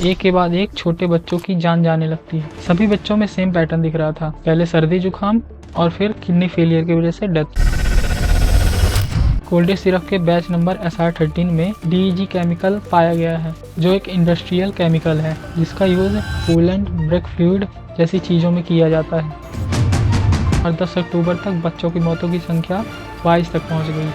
एक के बाद एक छोटे बच्चों की जान जाने लगती है। सभी बच्चों में सेम पैटर्न दिख रहा था, पहले सर्दी जुकाम और फिर किडनी फेलियर की वजह से डेथ। कोल्ड सिरप के बैच नंबर SR13 में DEG केमिकल पाया गया है, जो एक इंडस्ट्रियल केमिकल है जिसका यूज कूलेंट, ब्रेक फ्लूइड जैसी चीज़ों में किया जाता है। और 10 अक्टूबर तक बच्चों की मौतों की संख्या 22 तक पहुंच गई।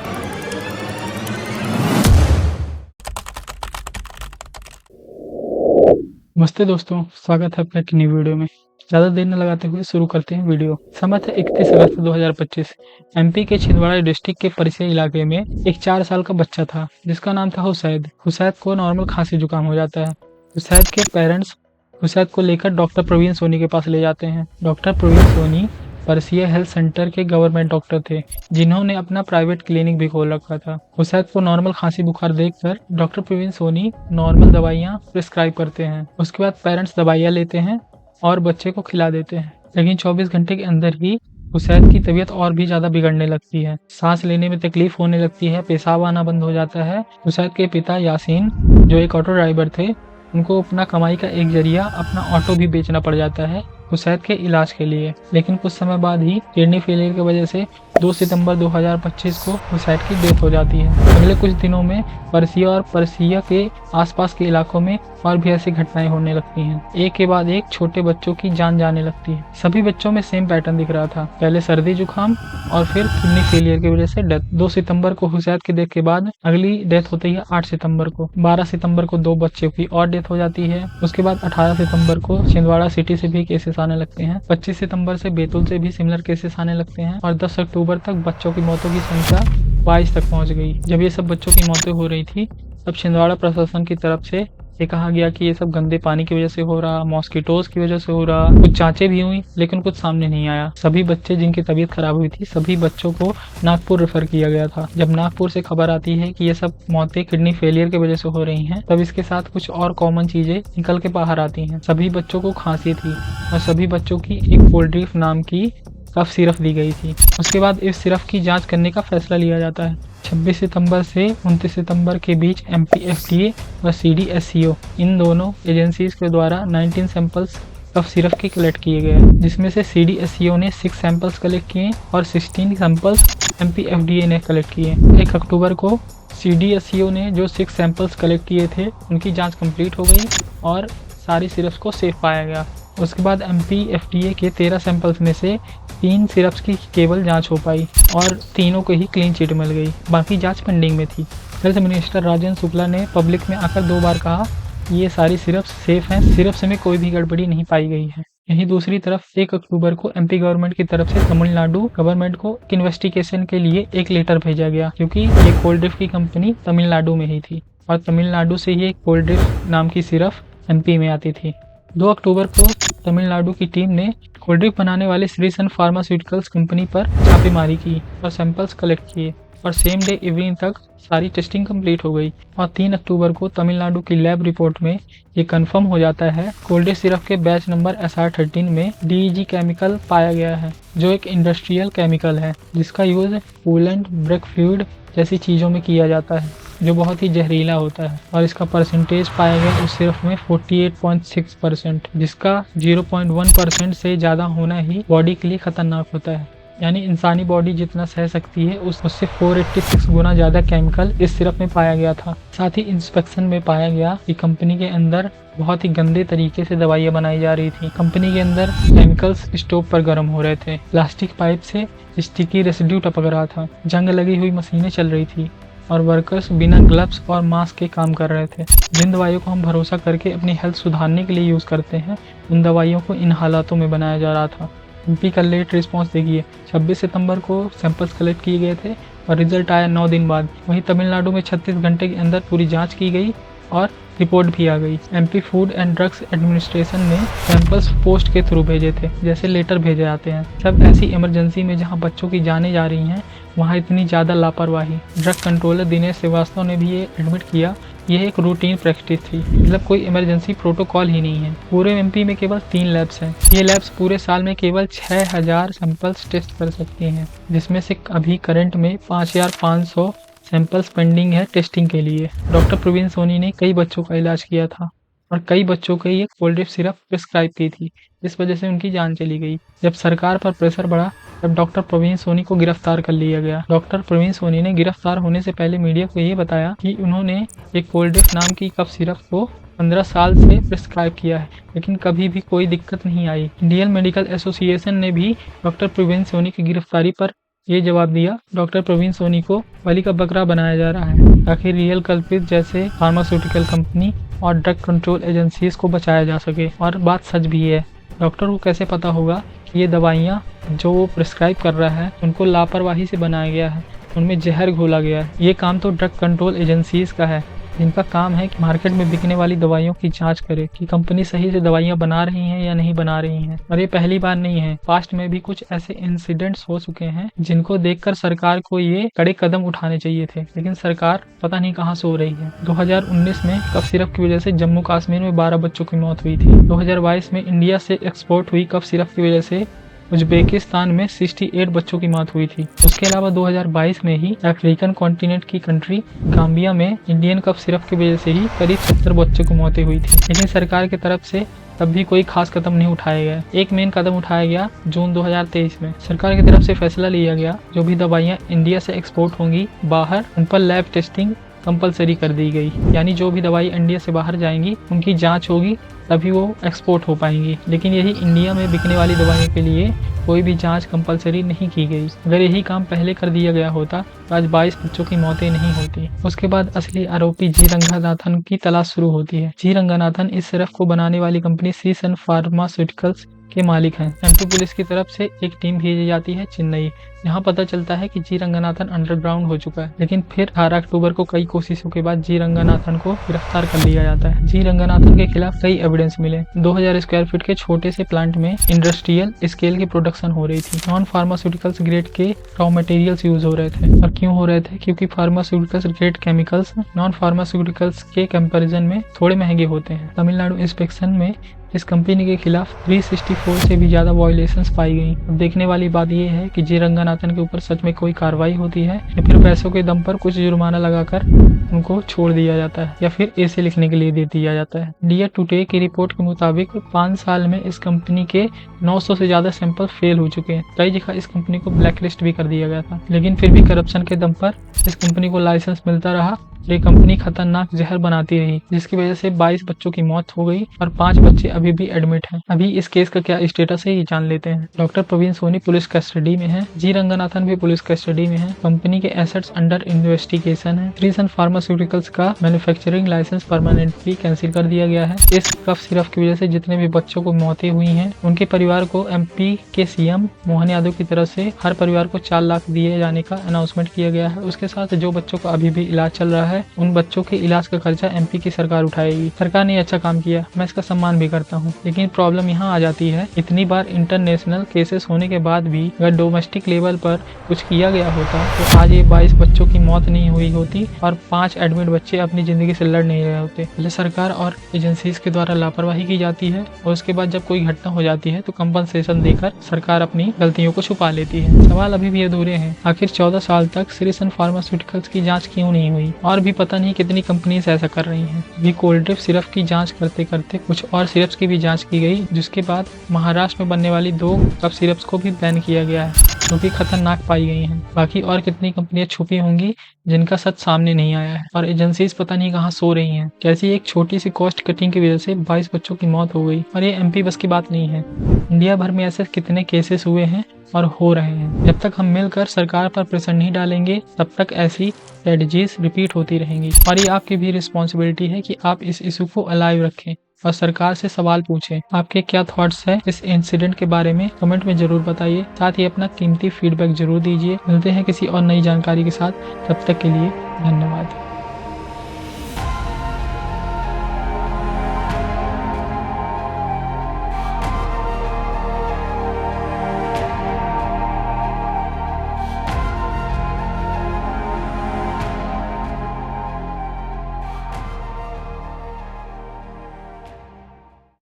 नमस्ते दोस्तों, स्वागत है अपने एक नई वीडियो में। ज़्यादा देर न लगाते हुए शुरू करते हैं वीडियो। समय था 31 अगस्त 2025। MP के छिंदवाड़ा डिस्ट्रिक्ट के परिसर इलाके में एक 4 साल का बच्चा था जिसका नाम था हुसैद। हुसैद को नॉर्मल खांसी जुकाम हो जाता है। हुसैद के पेरेंट्स हुसैद को लेकर डॉक्टर प्रवीण सोनी के पास ले जाते हैं। Doctor Praveen Soni Parasia health centre के गवर्नमेंट डॉक्टर थे, जिन्होंने अपना प्राइवेट क्लिनिक भी खोल रखा था। हुसैद को नॉर्मल खांसी बुखार देखकर डॉक्टर प्रवीण सोनी नॉर्मल दवाइयाँ प्रिस्क्राइब करते हैं। उसके बाद पेरेंट्स दवाइयाँ लेते हैं और बच्चे को खिला देते हैं। लेकिन 24 घंटे के अंदर ही हुसैद की तबीयत और भी ज़्यादा बिगड़ने लगती है। सांस लेने में तकलीफ होने लगती है, पेशाब आना बंद हो जाता है। हुसैद के पिता यासीन, जो एक ऑटो ड्राइवर थे, उनको अपना कमाई का एक जरिया अपना ऑटो भी बेचना पड़ जाता है हुसैद के इलाज के लिए। लेकिन कुछ समय बाद ही किडनी फेलियर की वजह से 2 सितंबर 2025 को हुसैद की डेथ हो जाती है। अगले कुछ दिनों में परसिया और परसिया के आसपास के इलाकों में और भी ऐसी घटनाएं होने लगती हैं। एक के बाद एक छोटे बच्चों की जान जाने लगती है। सभी बच्चों में सेम पैटर्न दिख रहा था, पहले सर्दी जुकाम और फिर किडनी फेलियर की वजह से डेथ। 2 सितंबर को हुसैद की डेथ के बाद अगली डेथ होती है 8 सितंबर को। 12 सितंबर को 2 बच्चों की और डेथ हो जाती है। उसके बाद 18 सितंबर को छिंदवाड़ा सिटी से भी केसेस आने लगते हैं। 25 सितंबर से बैतूल से भी सिमिलर केसेस आने लगते हैं और 10 अक्टूबर तक बच्चों की मौतों की संख्या 22 तक पहुंच गई। जब ये सब बच्चों की मौतें हो रही थी, तब छिंदवाड़ा प्रशासन की तरफ से ये कहा गया कि ये सब गंदे पानी की वजह से हो रहा, मॉस्किटोज की वजह से हो रहा। कुछ जांचें भी हुई लेकिन कुछ सामने नहीं आया। सभी बच्चे जिनकी तबीयत खराब हुई थी, सभी बच्चों को नागपुर रेफर किया गया था। जब नागपुर से खबर आती है कि ये सब मौतें किडनी फेलियर की वजह से हो रही हैं, तब इसके साथ कुछ और कॉमन चीजें निकल के बाहर आती हैं। सभी बच्चों को खांसी थी और सभी बच्चों की एक कोल्ड्रिफ नाम की कफ सिरप दी गई थी। उसके बाद इस सिरप की जांच करने का फैसला लिया जाता है। 26 सितंबर से 29 सितंबर के बीच MP FDA व CDSCO इन दोनों एजेंसीज के द्वारा 19 सैंपल्स कफ सिरप के कलेक्ट किए गए, जिसमें से CDSCO ने 6 सैंपल्स कलेक्ट किए और 16 सैंपल्स MP FDA ने कलेक्ट किए। 1 अक्टूबर को CDSCO ने जो 6 सैंपल्स कलेक्ट किए थे, उनकी जाँच कंप्लीट हो गई और सारी सिरप्स को सेफ पाया गया। उसके बाद MP FDA के 13 सैंपल्स में से 3 सिरप्स की केवल जांच हो पाई और तीनों को ही क्लीन चिट मिल गई, बाकी जांच पेंडिंग में थी। हेल्थ मिनिस्टर राजेंद्र शुक्ला ने पब्लिक में आकर 2 बार कहा कि ये सारी सिरप्स सेफ हैं, सिरप्स में कोई भी गड़बड़ी नहीं पाई गई है। यहीं दूसरी तरफ 1 अक्टूबर को MP गवर्नमेंट की तरफ से तमिलनाडु गवर्नमेंट को इन्वेस्टिगेशन के लिए एक लेटर भेजा गया, क्योंकि ये कोल्ड्रिफ की कंपनी तमिलनाडु में ही थी और तमिलनाडु से ये कोल्ड्रिफ नाम की सिरप MP में आती थी। 2 अक्टूबर को तमिलनाडु की टीम ने कोल्ड्रिफ बनाने वाले श्रीसन फार्मास्यूटिकल्स कंपनी पर छापेमारी की और सैंपल्स कलेक्ट किए और सेम डे इवनिंग तक सारी टेस्टिंग कंप्लीट हो गई और 3 अक्टूबर को तमिलनाडु की लैब रिपोर्ट में ये कंफर्म हो जाता है कोल्ड्रिफ सिरप के बैच नंबर SR13 में DEG केमिकल पाया गया है, जो एक इंडस्ट्रियल केमिकल है जिसका यूज कूलेंट, ब्रेक फ्लूइड जैसी चीज़ों में किया जाता है, जो बहुत ही जहरीला होता है। और इसका परसेंटेज पाया गया उस सिरप में 48.6%, जिसका 0.1% से ज़्यादा होना ही बॉडी के लिए खतरनाक होता है। यानी इंसानी बॉडी जितना सह सकती है उससे 486 गुना ज़्यादा केमिकल इस सिरप में पाया गया था। साथ ही इंस्पेक्शन में पाया गया कि कंपनी के अंदर बहुत ही गंदे तरीके से दवाइयाँ बनाई जा रही थी। कंपनी के अंदर केमिकल्स स्टोव पर गर्म हो रहे थे, प्लास्टिक पाइप से स्टिकी रेसिड्यू टपक रहा था, जंग लगी हुई मशीनें चल रही थी और वर्कर्स बिना ग्लव्स और मास्क के काम कर रहे थे। जिन दवाइयों को हम भरोसा करके अपनी हेल्थ सुधारने के लिए यूज़ करते हैं, उन दवाइयों को इन हालातों में बनाया जा रहा था। MP का लेट रिस्पॉन्स देखिए, 26 सितंबर को सैंपल्स कलेक्ट किए गए थे और रिजल्ट आया 9 दिन बाद। वहीं तमिलनाडु में 36 घंटे के अंदर पूरी जांच की गई और रिपोर्ट भी आ गई। MP food and drugs administration ने सैंपल्स पोस्ट के थ्रू भेजे थे, जैसे लेटर भेजे जाते हैं। सब ऐसी इमरजेंसी में जहां बच्चों की जानें जा रही हैं, वहां इतनी ज़्यादा लापरवाही। ड्रग कंट्रोलर दिनेश श्रीवास्तव ने भी ये एडमिट किया, यह एक रूटीन प्रैक्टिस थी, मतलब कोई इमरजेंसी प्रोटोकॉल ही नहीं है। पूरे MP में केवल 3 लैब्स हैं। ये लैब्स पूरे साल में केवल 6000 सैंपल्स टेस्ट कर सकती हैं, जिसमें से अभी करंट में 5500 सैंपल्स पेंडिंग है टेस्टिंग के लिए। डॉक्टर प्रवीण सोनी ने कई बच्चों का इलाज किया था और कई बच्चों को ये कोल्ड ड्रिप सिरप प्रिस्क्राइब की थी। इस वजह से उनकी जान चली गई। जब सरकार पर प्रेशर बढ़ा तब डॉक्टर प्रवीण सोनी को गिरफ्तार कर लिया गया। डॉक्टर प्रवीण सोनी ने गिरफ्तार होने से पहले मीडिया को ये बताया कि उन्होंने एक कोल्ड ड्रिप नाम की कफ सिरप को 15 साल से प्रिस्क्राइब किया है, लेकिन कभी भी कोई दिक्कत नहीं आई। इंडियन मेडिकल एसोसिएशन ने भी डॉक्टर प्रवीण सोनी की गिरफ्तारी पर ये जवाब दिया, डॉक्टर प्रवीण सोनी को बलि का बकरा बनाया जा रहा है ताकि रियल कल्प्रिट जैसे फार्मास्यूटिकल कंपनी और ड्रग कंट्रोल एजेंसीज को बचाया जा सके। और बात सच भी है। डॉक्टर को कैसे पता होगा कि ये दवाइयाँ जो वो प्रिस्क्राइब कर रहा है उनको लापरवाही से बनाया गया है, उनमें जहर घोला गया है। ये काम तो ड्रग कंट्रोल एजेंसीज का है, जिनका काम है कि मार्केट में बिकने वाली दवाइयों की जांच करे कि कंपनी सही से दवाइयां बना रही हैं या नहीं बना रही हैं। और ये पहली बार नहीं है, पास्ट में भी कुछ ऐसे इंसिडेंट्स हो चुके हैं जिनको देखकर सरकार को ये कड़े कदम उठाने चाहिए थे, लेकिन सरकार पता नहीं कहां सो रही है। 2019 में कफ सिरप की वजह से जम्मू कश्मीर में 12 बच्चों की मौत हुई थी। 2022 में इंडिया से एक्सपोर्ट हुई कफ सिरप की वजह से उज्बेकिस्तान में 68 बच्चों की मौत हुई थी। उसके अलावा 2022 में ही अफ्रीकन कॉन्टिनेंट की कंट्री गाम्बिया में इंडियन कफ सिरप की वजह से ही करीब 70 बच्चों की मौतें हुई थी। लेकिन सरकार की तरफ से तब भी कोई खास कदम नहीं उठाया गया। एक मेन कदम उठाया गया जून 2023 में। सरकार की तरफ से फैसला लिया गया, जो भी दवाइयाँ इंडिया से एक्सपोर्ट होंगी बाहर, उन पर लैब टेस्टिंग कंपलसरी कर दी गई। यानी जो भी दवाई इंडिया से बाहर जाएंगी उनकी जांच होगी तभी वो एक्सपोर्ट हो पाएंगी। लेकिन यही इंडिया में बिकने वाली दवाइयों के लिए कोई भी जांच कंपलसरी नहीं की गई। अगर यही काम पहले कर दिया गया होता तो आज 22 बच्चों की मौतें नहीं होती। उसके बाद असली आरोपी जी रंगनाथन की तलाश शुरू होती है। जी रंगनाथन इस सिरप को बनाने वाली कंपनी सीसन फार्मास्यूटिकल्स के मालिक हैं। एमपी पुलिस की तरफ से एक टीम भेजी जाती है चेन्नई। यहाँ पता चलता है कि जी रंगनाथन अंडरग्राउंड हो चुका है, लेकिन फिर 18 अक्टूबर को कई कोशिशों के बाद जी रंगनाथन को गिरफ्तार कर लिया जाता है। जी रंगनाथन के खिलाफ कई एविडेंस मिले। 2000 स्क्वायर फीट के छोटे से प्लांट में इंडस्ट्रियल स्केल की प्रोडक्शन हो रही थी। नॉन फार्मास्यूटिकल्स ग्रेड के रॉ मटेरियल्स यूज हो रहे थे। और क्यों हो रहे थे? क्योंकि pharmaceuticals grade chemicals non pharmaceuticals के कंपेरिजन में थोड़े महंगे होते हैं। तमिलनाडु इंस्पेक्शन में इस कंपनी के खिलाफ 364 से भी ज्यादा वायलेशंस पाई गई। अब देखने वाली बात यह है कि जी रंगनाथन के ऊपर सच में कोई कार्रवाई होती है या फिर पैसों के दम पर कुछ जुर्माना लगाकर उनको छोड़ दिया जाता है या फिर ऐसे लिखने के लिए दे दिया जाता है। इंडिया टुडे की रिपोर्ट के मुताबिक 5 साल में इस कंपनी के 900 से ज्यादा सैंपल फेल हो चुके हैं। कई जगह इस कंपनी को ब्लैकलिस्ट भी कर दिया गया था, लेकिन फिर भी करप्शन के दम पर इस कंपनी को लाइसेंस मिलता रहा। ये कंपनी खतरनाक जहर बनाती रही, जिसकी वजह से 22 बच्चों की मौत हो गई और 5 बच्चे अभी भी एडमिट हैं। अभी इस केस का क्या स्टेटस है ये जान लेते हैं। Doctor Praveen Soni police custody में है। जी रंगनाथन भी पुलिस कस्टडी में है। कंपनी के एसेट्स अंडर इन्वेस्टिगेशन है। सीसन फार्मास्यूटिकल्स का मैन्युफैक्चरिंग लाइसेंस परमानेंटली कैंसिल कर दिया गया है। इस कफ सिरप की वजह से जितने भी बच्चों को मौतें हुई हैं, उनके परिवार को एमपी के सीएम मोहन यादव की तरफ से हर परिवार को 4 लाख दिए जाने का अनाउंसमेंट किया गया है। उसके साथ जो बच्चों का अभी भी इलाज चल रहा है, उन बच्चों के इलाज का खर्चा एमपी की सरकार उठाएगी। सरकार ने अच्छा काम किया, मैं इसका सम्मान भी करता हूँ। लेकिन प्रॉब्लम यहाँ आ जाती है, इतनी बार इंटरनेशनल केसेस होने के बाद भी अगर डोमेस्टिक लेवल पर कुछ किया गया होता तो आज ये 22 बच्चों की मौत नहीं हुई होती और 5 एडमिट बच्चे अपनी जिंदगी से लड़ नहीं रहे होते। पहले सरकार और एजेंसीज के द्वारा लापरवाही की जाती है और उसके बाद जब कोई घटना हो जाती है तो कंपनसेशन देकर सरकार अपनी गलतियों को छुपा लेती है। सवाल अभी भी अधूरे हैं, आखिर 14 साल तक सीसन फार्मास्यूटिकल्स की जांच क्यों नहीं हुई? और भी पता नहीं कितनी कंपनीज ऐसा कर रही हैं। अभी कोल्ड ड्रिप सिरप की जांच करते करते कुछ और सिरप्स की भी जांच की गई, जिसके बाद महाराष्ट्र में बनने वाली 2 कफ सिरप्स को भी बैन किया गया है, जो कि खतरनाक पाई गई हैं। बाकी और कितनी कंपनियां छुपी होंगी जिनका सच सामने नहीं आया है और एजेंसीज पता नहीं कहाँ सो रही हैं। कैसी एक छोटी सी कॉस्ट कटिंग की वजह से 22 बच्चों की मौत हो गई और ये एमपी बस की बात नहीं है। इंडिया भर में ऐसे कितने केसेस हुए हैं और हो रहे हैं। जब तक हम मिलकर सरकार पर प्रेशर नहीं डालेंगे तब तक ऐसी स्ट्रेटजीज रिपीट होती रहेंगी। और ये आपकी भी रिस्पॉन्सिबिलिटी है कि आप इस इशू को अलाइव रखें और सरकार से सवाल पूछें। आपके क्या थॉट्स हैं इस इंसिडेंट के बारे में कमेंट में जरूर बताइए। साथ ही अपना कीमती फीडबैक जरूर दीजिए। मिलते हैं किसी और नई जानकारी के साथ, तब तक के लिए धन्यवाद।